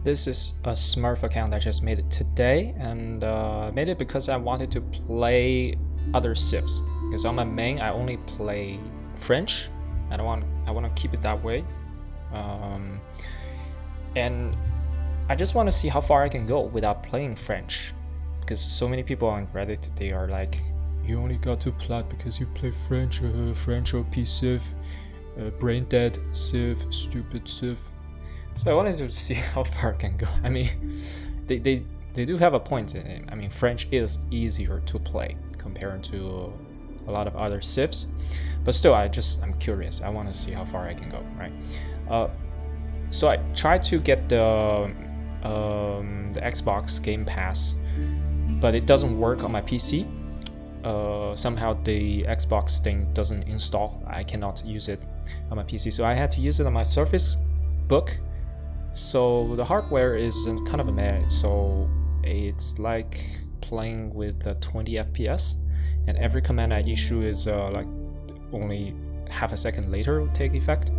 This is a Smurf account. I just made it today, and made it because I wanted to play other civs. Because on my main, I only play French. I want to keep it that way, and I just want to see how far I can go without playing French. Because so many people on Reddit, they are like, you only got to plat because you play French, French OP civ, brain dead civ, stupid civ. So I wanted to see how far I can go. I mean, they do have a point in it. I mean, French is easier to play compared to a lot of other civs, but still, I'm curious. I want to see how far I can go, right? So I tried to get the Xbox Game Pass, but it doesn't work on my PC. Somehow the Xbox thing doesn't install. I cannot use it on my PC, so I had to use it on my Surface Book. So the hardware is kind of a mess. So it's like playing with 20 FPS, and every command I issue is like only half a second later will take effect.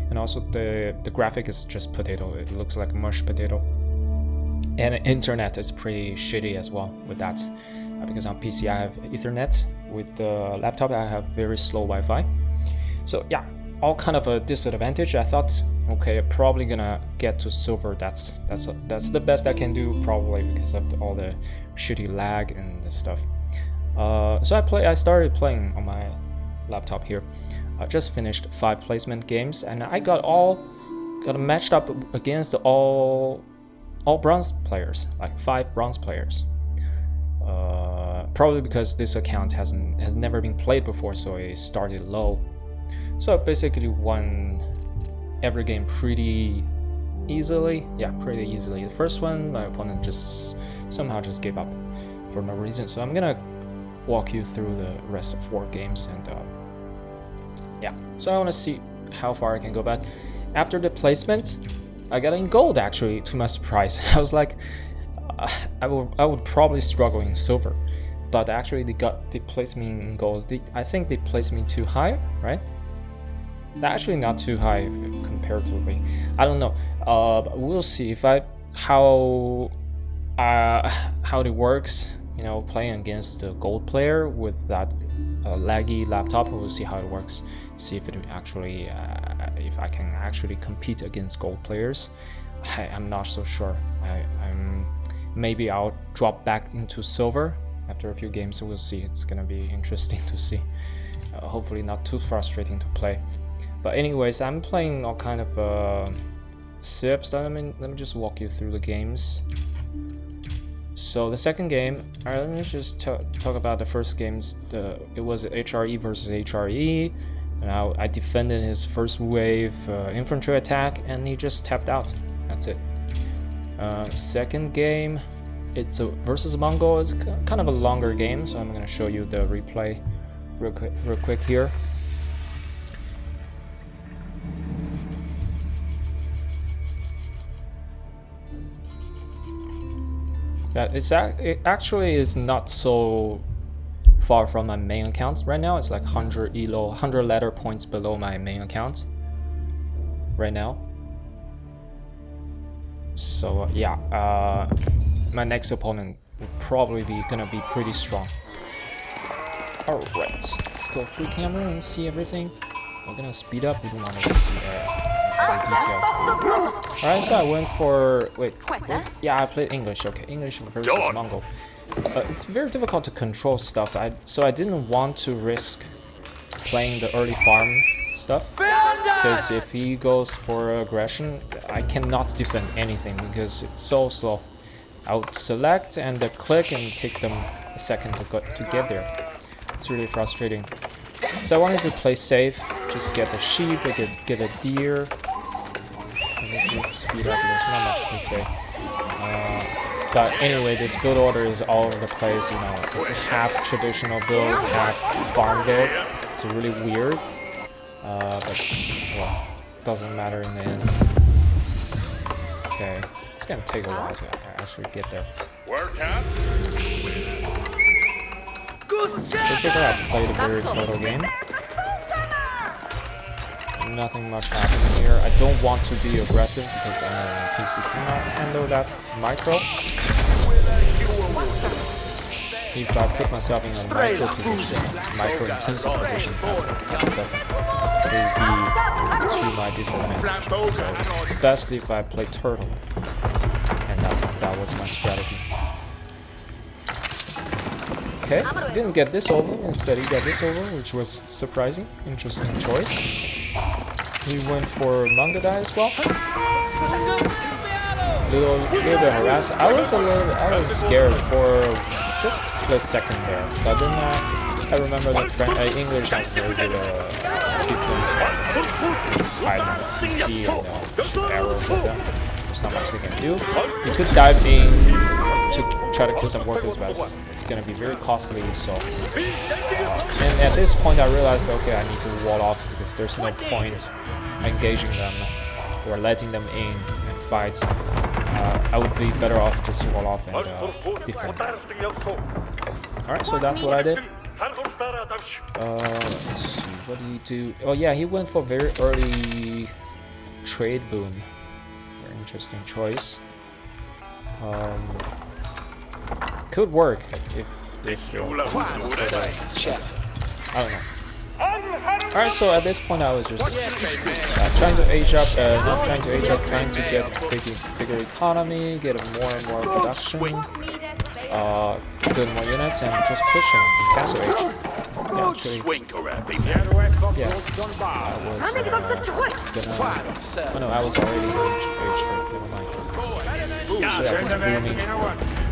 And also the graphic is just potato. It looks like mashed potato. And internet is pretty shitty as well with that, because on PC I have Ethernet. With the laptop I have very slow Wi-Fi. So yeah, all kind of a disadvantage. I thought, okay, I'm probably gonna get to silver. That's the best I can do, probably, because of all the shitty lag and the stuff. So I started playing on my laptop here. I just finished 5 placement games, and I got matched up against all bronze players, like 5 bronze players. Probably because this account has never been played before, so it started low. So I basically won every game pretty easily. Yeah, pretty easily. The first one, my opponent somehow just gave up for no reason. So I'm gonna walk you through the rest of 4 games, and yeah. So I want to see how far I can go. But after the placement, I got in gold, actually, to my surprise. I was like, I would probably struggle in silver, but actually they placed me in gold. I think they placed me too high, right? Actually, not too high comparatively. I don't know. But we'll see how it works. You know, playing against the gold player with that laggy laptop. We'll see how it works. See if it actually, if I can actually compete against gold players. I'm not so sure. Maybe I'll drop back into silver after a few games. We'll see. It's gonna be interesting to see. Hopefully not too frustrating to play. But anyways, I'm playing all kind of civs. Let me just walk you through the games. So the second game, let me just talk about the first games. It was HRE versus HRE. And I defended his first wave infantry attack, and he just tapped out. That's it. Second game, it's a versus Mongol. It's kind of a longer game, so I'm gonna show you the replay real quick here. Yeah, it actually is not so far from my main account right now. It's like 100 letter points below my main account right now. So yeah, my next opponent will probably gonna be pretty strong. Alright, let's go full camera and see everything. We're gonna speed up. We don't want to see every detail. Alright, so I went for yeah, I played English. Okay, English versus Mongol. It's very difficult to control stuff. So I didn't want to risk playing the early farm stuff, because if he goes for aggression, I cannot defend anything because it's so slow. I would select and click and take them a second to get there. It's really frustrating. So I wanted to play safe, just get a sheep, get a deer. Let's speed up. There's not much to say. But anyway, this build order is all over the place. You know, it's a half traditional build, half farm build. It's really weird. But well, doesn't matter in the end. Okay, it's gonna take a while to actually get there. Basically, I played a very total game. nothing much happening here. I don't want to be aggressive because I know my PC cannot handle that micro. If I put myself in a micro position, micro intensive position, it would be to my disadvantage. So it's best if I play turtle, and that was my strategy. Okay, didn't get this over, instead he got this over, which was surprising. Interesting choice. He went for Mangadai as well. Little bit harassed. I was scared for just a split second there, but then I remember that English has very good defense part. Just hide on the TC and shoot arrows at them. There's not much they can do. You could dive in to try to kill some workers, but it's gonna be very costly. So, and at this point, I realized, okay, I need to wall off because there's no point engaging them or letting them in and fight. I would be better off just wall off and defend. Alright, so that's what I did. Let's see, what did he do? Oh yeah, he went for very early trade boon. Very interesting choice. Could work if I don't know. Alright, so at this point I was just trying to age up, not trying to age up, trying to get bigger economy, get more and more production, build more units, and just pushing in castle age. Yeah, actually, yeah, oh no, I was already age 3, never mind. So yeah, just booming,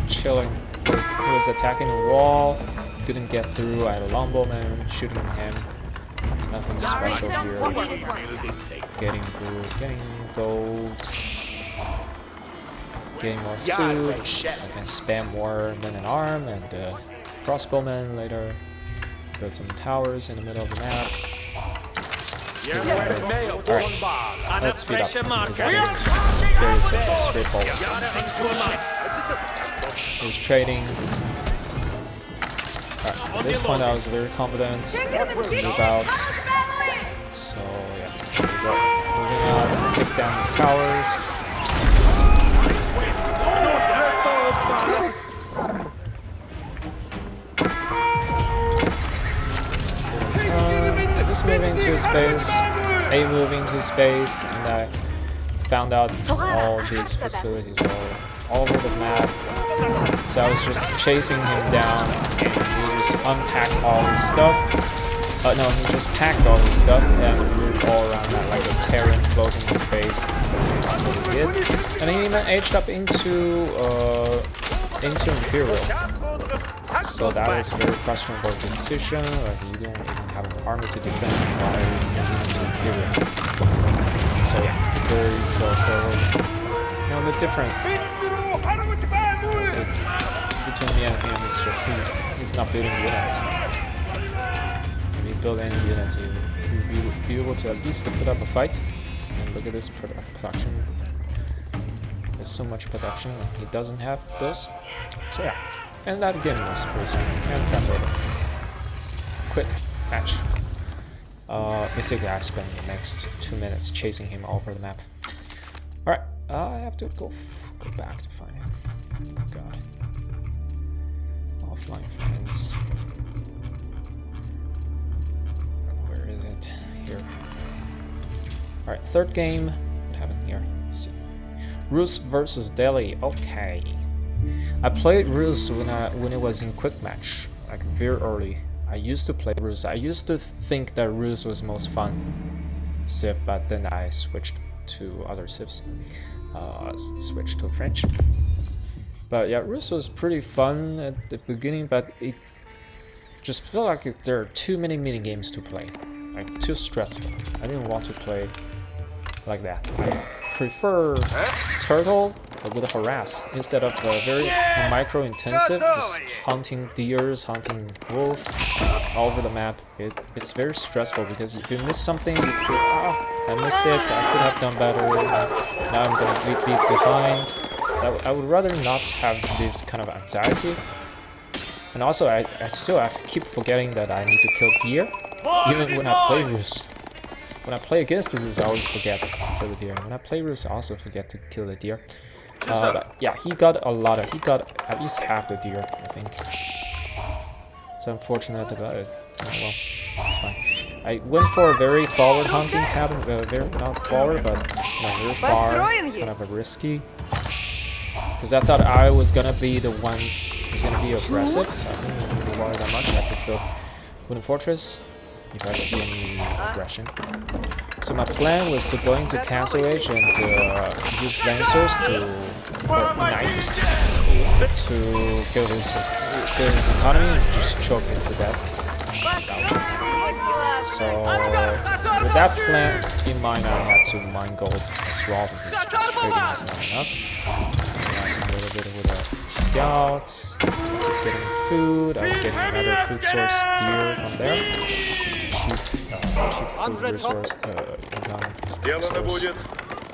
chilling. He was attacking the wall, couldn't get through. I had a longbowman shooting him. Nothing special here. Getting gold, getting more food. So I can spam more men and arm and crossbowmen later. Build some towers in the middle of the map. Alright, let's speed up because the game is very simple, straightforward. He was trading. Alright, at this point I was very confident. Move out. So yeah, here we go. Moving out to take down these towers. Just moving to space. A moving to space, and I found out all these facilities all over the map. So I was just chasing him down, and he just unpacked all his stuff. No, he just packed all his stuff and moved all around that like a Terran floating in space. So that's what he did. And he even aged up into Imperial. So that was a very questionable decision. Like you don't even have an army to defend while into Imperial. So yeah, very close. So you know the difference between me and him is just he's not building units. If he build any units, he would be able to at least put up a fight. And look at this production. There's so much production, and he doesn't have those. So yeah, and that game was pretty simple, and that's over. Quick match. Basically, I spent the next 2 minutes chasing him all over the map. All right, I have to go back to find him. Oh God. Offline friends. Where is it? Here. Alright, third game. What happened here? Let's see. Rus versus Delhi. Okay. I played Rus when it was in quick match, like very early. I used to play Rus. I used to think that Rus was most fun civ, but then I switched to other civs. Switched to French. But yeah, Rus was pretty fun at the beginning, but it just felt like there are too many mini games to play, like too stressful. I didn't want to play like that. I prefer Turtle with a harass instead of very micro-intensive, just hunting deers, hunting wolf all over the map. It's very stressful because if you miss something, you feel, I missed it, I could have done better, now I'm gonna be behind. So I would rather not have this kind of anxiety. And also, I keep forgetting that I need to kill deer, even when I play Rus. when I play against the Roos, I always forget to kill the deer. When I play Roos, I also forget to kill the deer. But yeah, he got at least half the deer, I think. It's unfortunate about it. Oh well, it's fine. I went for a very forward hunting pattern, very not forward, but very far, kind of a risky. Because I thought I was gonna be the one who's gonna be aggressive, so I didn't really worry that much. I could build wooden fortress if I see any aggression. So my plan was to go into Castle Age and use Lancers or Knights to kill his economy and just choke him to death. So with that plan in mind, I had to mine gold as well because trading was not enough. So I was a little bit with the scouts, getting food. I was getting another food source, deer from there. Cheap food resource, income source.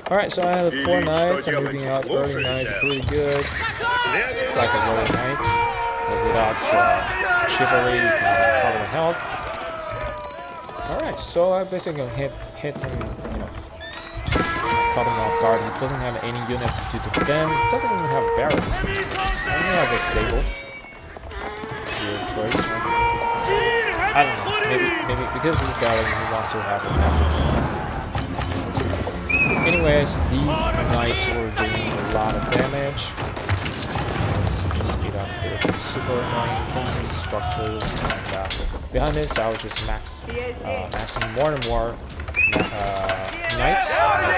Alright, so I have 4 knights. I'm moving out early knights, pretty good. It's like a lower knight, but without chivalry, you can cover the health. Alright, so I basically hit him, caught him off guard. He doesn't have any units to defend. He doesn't even have barracks. He only has a stable. Weird choice, right? I don't know. Maybe because he's got he wants to have an anyways, these knights were doing a lot of damage. Let's just speed up here. Super annoying killing structures. And behind this, I was just maxing more and more knights,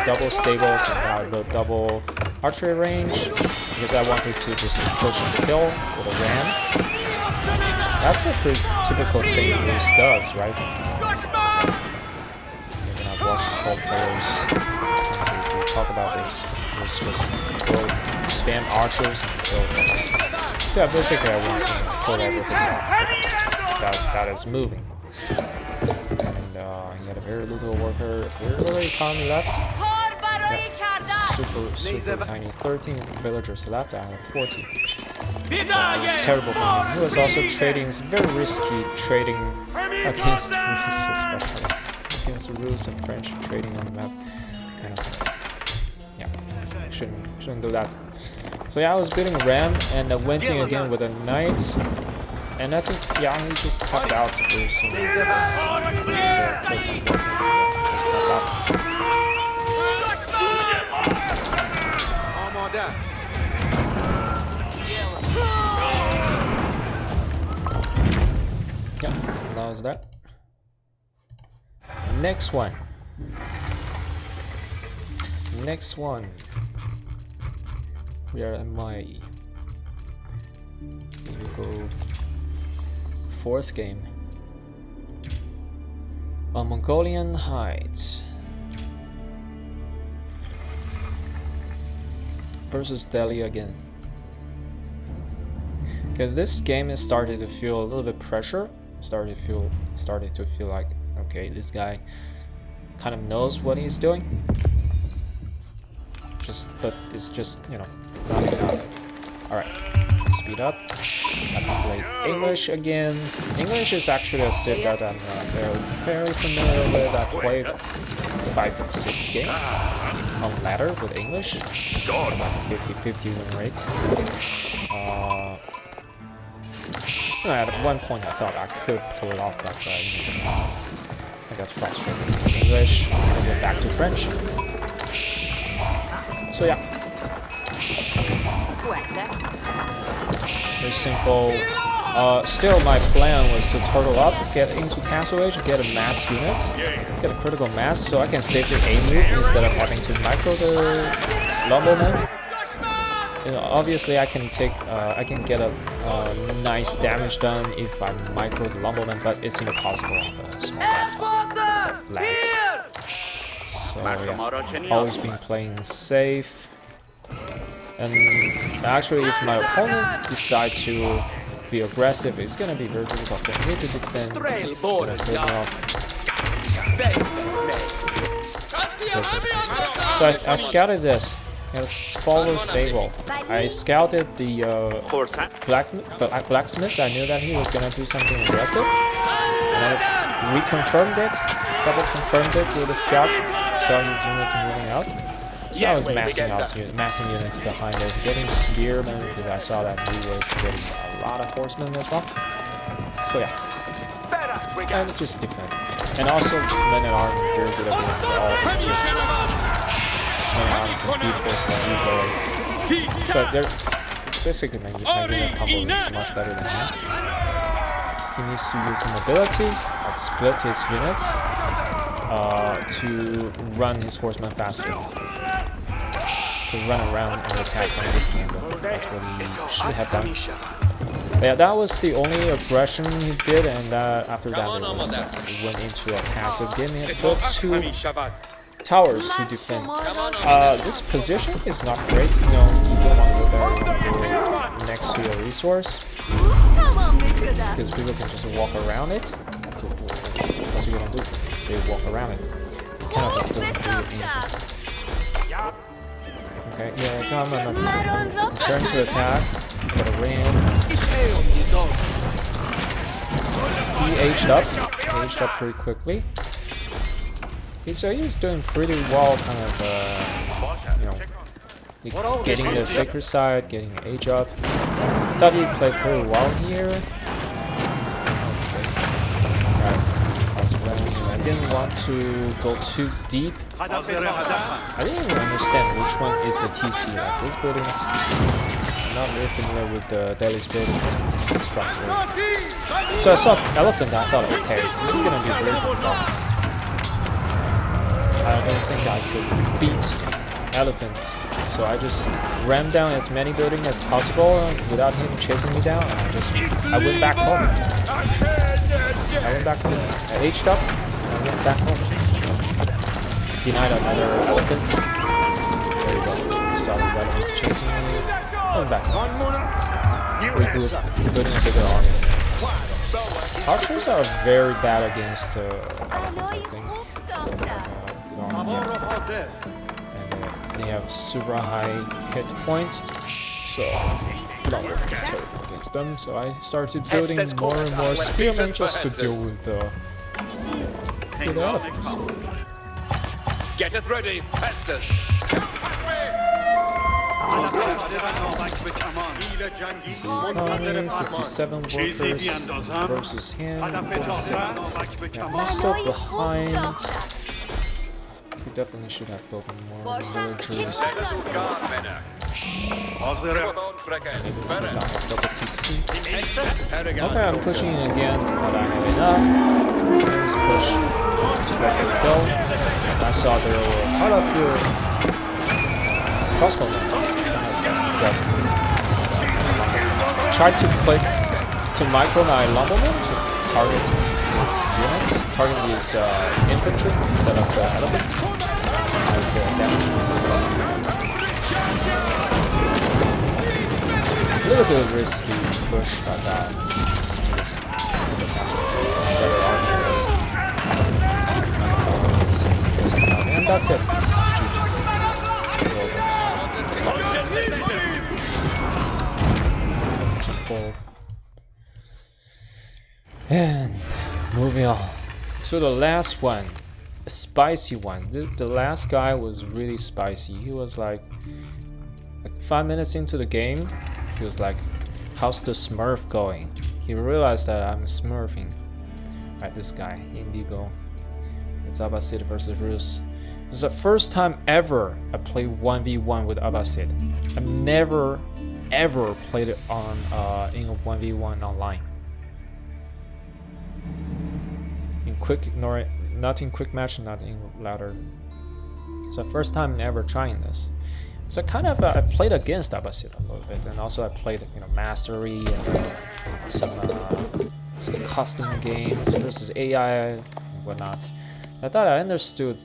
double stables, and double archery range because I wanted to just push and kill with a ram. That's a pretty typical thing Roos does, right? Even I've watched pro players we talk about this. Roos just go spam archers and kill them. So yeah, basically I want to pull everything that is moving. And he had a very little worker, very little economy left. Yeah, super tiny. 13 villagers left. I have 14. It's terrible for him. He was also trading, very risky trading against Roos, especially against Roos and French trading on the map. Kind of, yeah, shouldn't do that. So yeah, I was building a ram and went in again with a knight, and I think yeah, he just tapped out very soon. Just tapped out. Yeah, that was that. Next one. Where am I? Here we go. 4th game. On Mongolian Heights. Versus Delhi again. Okay, this game has started to feel a little bit pressure. Started to feel like, okay, this guy kind of knows what he's doing. But it's just, not enough. Alright, speed up. I played English again. English is actually a civ that I'm very familiar with. I played 5 or 6 games on ladder with English. Like a 50-50 win rate. At one point I thought I could pull it off, but I got frustrated with English. I went back to French. So yeah. Very simple. Still my plan was to turtle up, get into Castle Age, get a mass unit, get a critical mass so I can safely aim move instead of having to micro the lumberman. Obviously I can get a nice damage done if I micro the lumberman, but it's impossible on the small laptop that lags. So yeah, always been playing safe. And actually, if my opponent decides to be aggressive, it's gonna be very difficult for me to defend. So I scouted this. It's forward stable. I scouted the blacksmith. I knew that he was gonna do something aggressive, and I reconfirmed it. double confirmed it with a scout. Saw his unit moving out. So I was massing units behind us, getting spearmen because I saw that he was getting a lot of horsemen as well. So yeah, and just defend. And also men at arms very good against all these units. Men at arms can beat horsemen easily. So they're basically my unit combo is much better than him. He needs to use some ability, like split his units, to run his horsemen faster. To run around and attack from a different angle. That's what he should have done. But yeah, that was the only aggression he did, and after that he went into a passive game. He had built 2 towers to defend. This position is not great, you know, you don't want to go there, you want to go next to a resource. Because people can just walk around it. So what's he gonna do? They walk around it. Kind of doesn't do anything. Okay, yeah, come on, turn to attack. Got a ram. He aged up pretty quickly. So he's doing pretty well, kind of, you know, getting the sacred side, getting age up. Thought he played pretty well here. I didn't want to go too deep. I didn't even understand which one is the TC. Like this building is not very familiar with the Delhi's building structure. So I saw elephant. I thought, okay, this is gonna be really tough. I don't think I could beat elephant. So I just rammed down as many buildings as possible without him chasing me down. I went back home. I aged up. I went back home. Denied another elephant. There you go. Saw the elephant chasing me. Went back home. Regroup, building a bigger army. Archers are very bad against elephant, I think. And they have super high hit points, so not working is terrible against them. So I started building more and more spearmen just to deal with the elephants. Get it ready, Festus. 57 workers versus him, 46. Yeah, I'm still behind. We definitely should have built more villagers. Okay, I'm pushing again. Thought I had enough. Let's push. Back and kill. I saw there were quite a few crossbow guns. Tried to click to micro my lumberman to target his units, target his infantry instead of the elephant. Maximize their damage. A little bit of risky push, but just better army this. And that's it. And moving on to the last one, a spicy one. The last guy was really spicy. He was like 5 minutes into the game, he was like, how's the Smurf going? He realized that I'm smurfing. Right, this guy, Indigo. It's Abbasid versus Rus. This is the first time ever I played 1v1 with Abbasid. I've never ever played it on in a 1v1 online. In quick, not in quick match, not in ladder. So first time ever trying this. So kind of I played against Abbasid a little bit, and also I played mastery and some custom games versus AI and whatnot. I thought I understood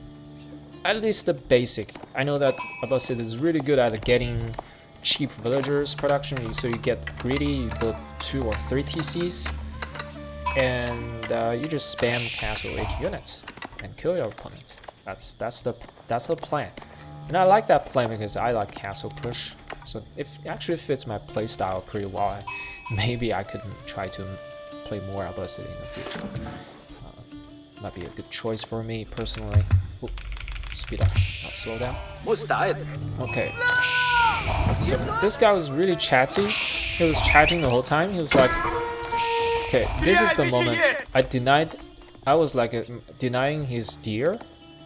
at least the basic. I know that Abbasid is really good at getting cheap villagers production, so you get greedy, you build 2 or 3 TCs, and you just spam castle age units and kill your opponent. That's the plan, and I like that plan because I like castle push. So it actually fits my playstyle pretty well. Maybe I could try to play more Abbasid in the future. might be a good choice for me personally. Oop, speed up, not slow down. Okay. So this guy was really chatty. He was chatting the whole time. He was like, okay, this is the moment I was like denying his deer,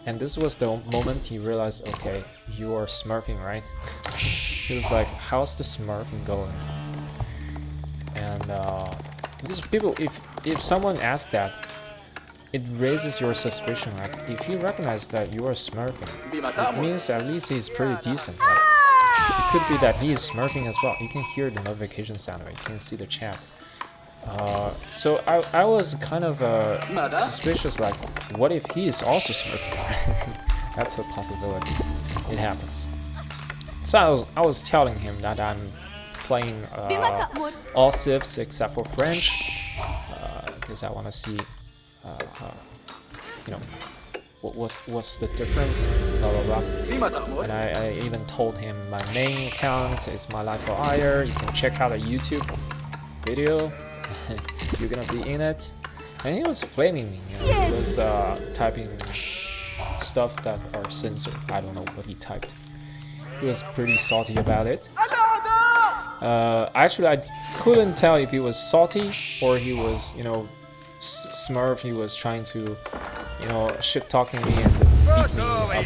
and this was the moment he realized, okay, you are smurfing, right? He was like, how's the smurfing going? And because people, if someone asks that, it raises your suspicion. Like, if you recognize that you are smurfing, it means at least he's pretty decent. Like, it could be that he is smurfing as well. You can hear the notification sound, right? You can see the chat. So I was kind of suspicious, like, what if he is also smurfing? That's a possibility. It happens. So I was telling him that I'm playing all civs except for French, because I want to see, you know, what's the difference, blah blah blah. And I even told him my main account is My Life for Ire. You can check out a YouTube video. You're gonna be in it. And he was flaming me. You know, he was typing stuff that are censored. I don't know what he typed. He was pretty salty about it. Actually, I couldn't tell if he was salty or he was, you know, Smurf. He was trying to, you know, shit talking me and beat me up.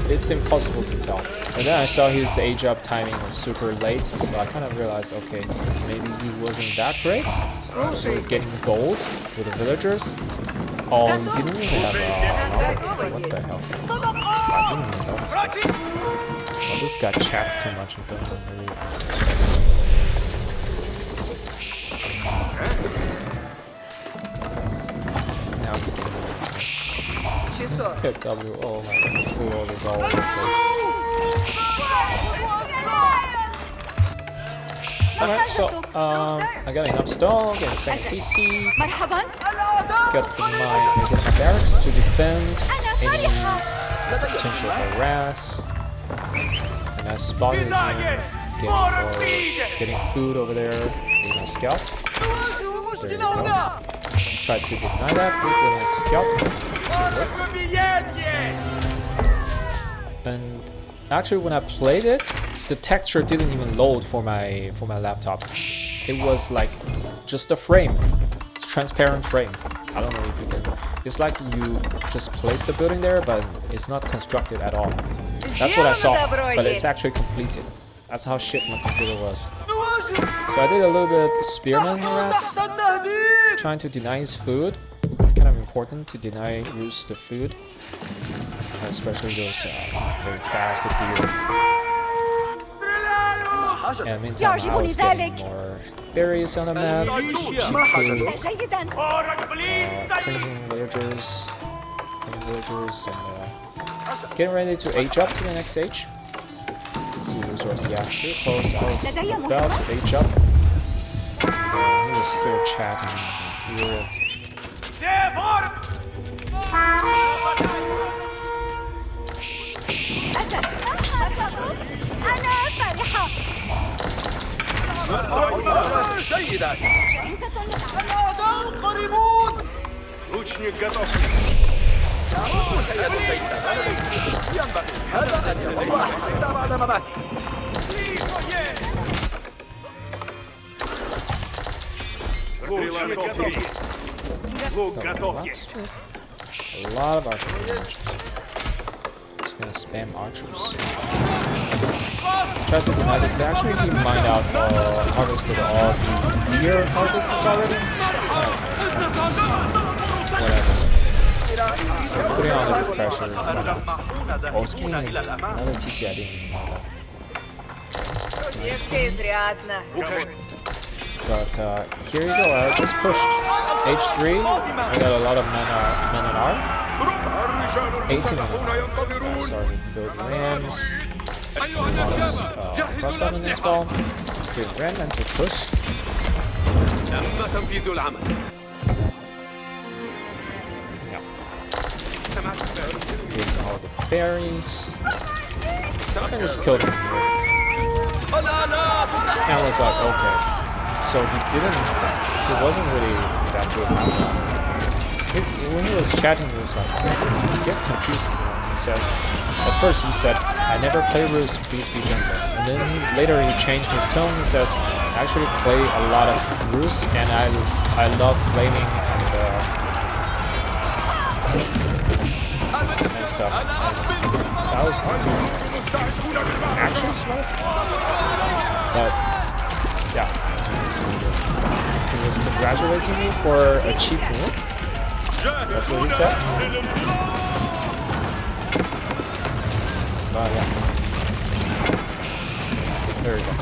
It's impossible to tell. And then I saw his age up timing was super late, so I kind of realized, okay, maybe he wasn't that great. So he was getting gold with the villagers. Oh, he didn't even have what the hell? I didn't even notice this. Well, this guy chats too much and doesn't really... Now he's getting... Hit W, oh my goodness, blue orders all over the place. Alright, so I got enough stone, getting Saint TC. Got my barracks to defend any potential harass. And I spotted him getting food over there with my scout. There you go. Tried to deny that with my scout. And actually when I played it, the texture didn't even load for my laptop. It was like just a frame. It's transparent frame. I don't know if you can. It's like you just place the building there, but it's not constructed at all. That's what I saw, but it's actually completed. That's how shit my computer was. So I did a little bit of spearman harass, trying to deny his food. It's kind of important to deny Roos the food, especially those very fast deer. And meantime, I was getting more berries on the map, cheap food, printing villagers, and getting ready to age up to the next age. Let's see resource, yeah, pretty close. I was about to age up. He was still chatting, I can hear it. سيدات الأعداء قريبون لوتشنيك готов ينبغي هذا أن يتوقع حتى بعد مماتي A lot of archers. Just gonna spam archers. Try to deny this. Actually, he mined out, harvested all the deer harvests already. Whatever. Putting on a little pressure. Oh, it's getting another TC. I didn't even know that. But here you go. I just pushed H3. I got a lot of men at R. 18 of them. Sorry, build rams. Crossbowmen as well. Give ram and to push. Yeah. Getting all the berries. I just killed him here. And I was like, okay. So he wasn't really that good. when he was chatting, it was like, it gets confusing when he says, at first he said, I never play Rus, please be gentle. And then later he changed his tone, he says, I actually play a lot of Rus, and I love flaming and stuff. So I was confused. Action Smurf? But, yeah. He was congratulating me for a cheap win? That's what he said? But yeah. Very good.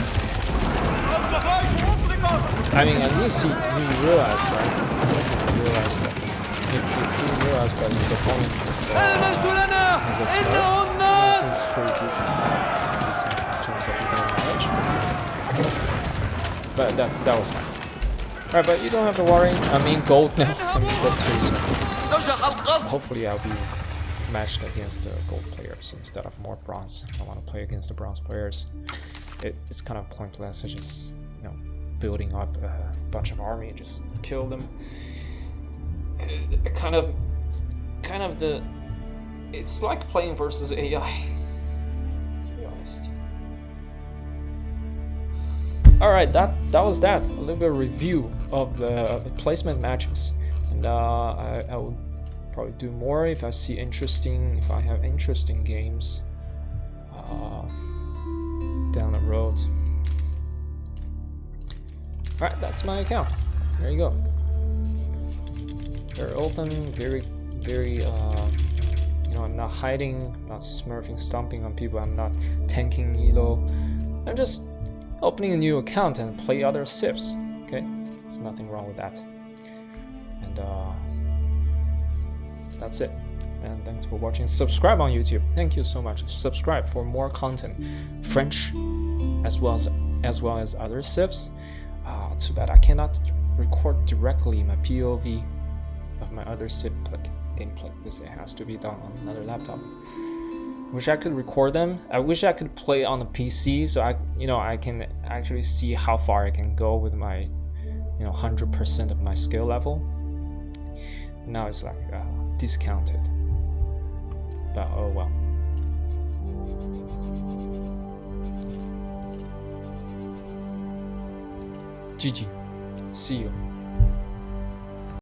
I mean, at least he realized, right? He realized that. If he realized that his opponent is a Smurf, that seems pretty decent in terms of eating knowledge. But that was fine. Alright, but you don't have to worry. I'm in gold now. I'm in gold too, so hopefully I'll be matched against the gold players instead of more bronze. I want to play against the bronze players. It's kind of pointless to just, you know, building up a bunch of army and just kill them. Kind of the. It's like playing versus AI. To be honest. All right, that was that. A little bit of review of the placement matches, and I will probably do more if I see if I have interesting games down the road. All right, that's my account. There you go. Very open, very, you know, I'm not hiding, not smurfing, stomping on people. I'm not tanking elo. I'm just opening a new account and play other civs. Okay, there's nothing wrong with that. And that's it. And thanks for watching. Subscribe on YouTube. Thank you so much. Subscribe for more content, French as well as other civs. Too bad I cannot record directly my POV of my other civ gameplay because it has to be done on another laptop. Wish I could record them. I wish I could play on the PC so I can actually see how far I can go with my 100% of my skill level. Now it's like discounted. But oh well. GG. See you.